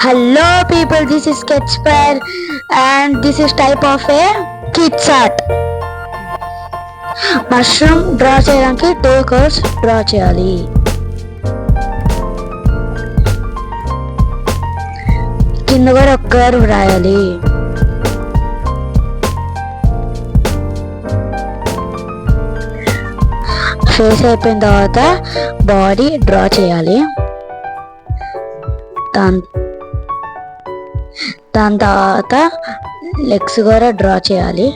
Hello people, this is Sketchpad and this is type of a kids art. Mushroom draw చేయడానికి 2 curves draw చేయాలి. కింద కూడా ఒక curve రాయాలి. ఫేస్ అయిపోయిన తర్వాత బాడీ డ్రా చేయాలి. దాని తర్వాత లెగ్స్ కూడా డ్రా చేయాలి.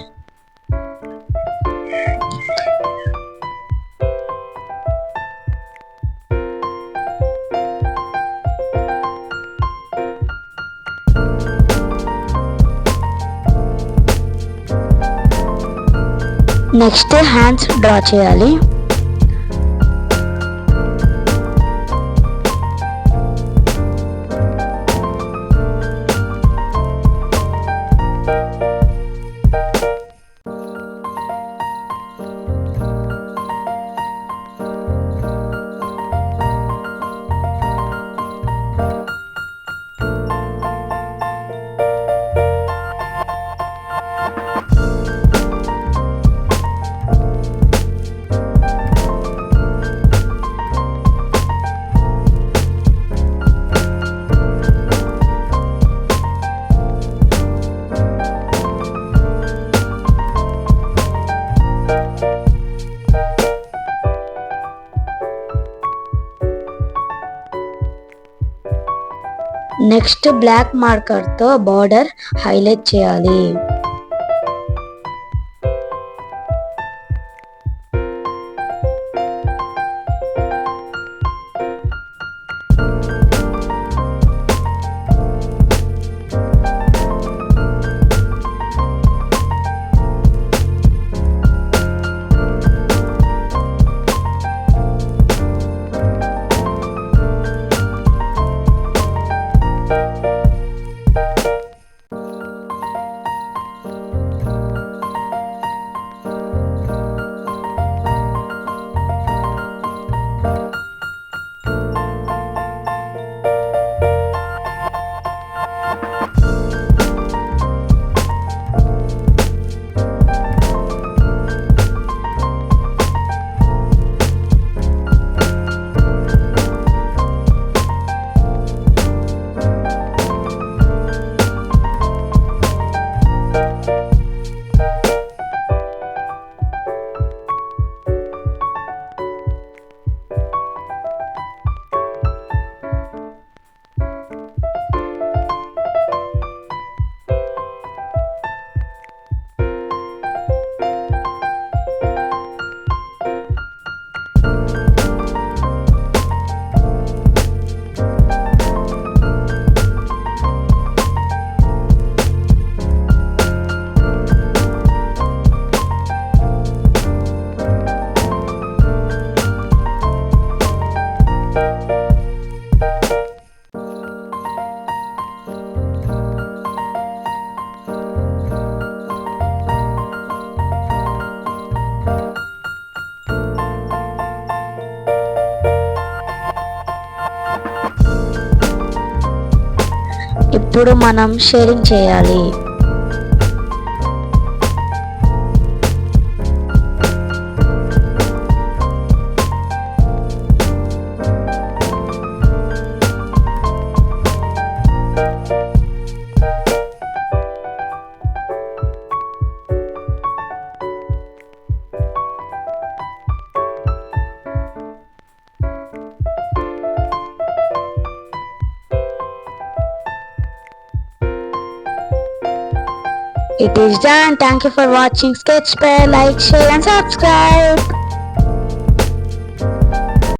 నెక్స్ట్ హ్యాండ్స్ డ్రా చేయాలి. నెక్స్ట్ బ్లాక్ మార్కర్తో బార్డర్ హైలైట్ చేయాలి. ఇప్పుడు మనం షేరింగ్ చేయాలి. It is done. Thank you for watching Sketchpad. Like, share and subscribe.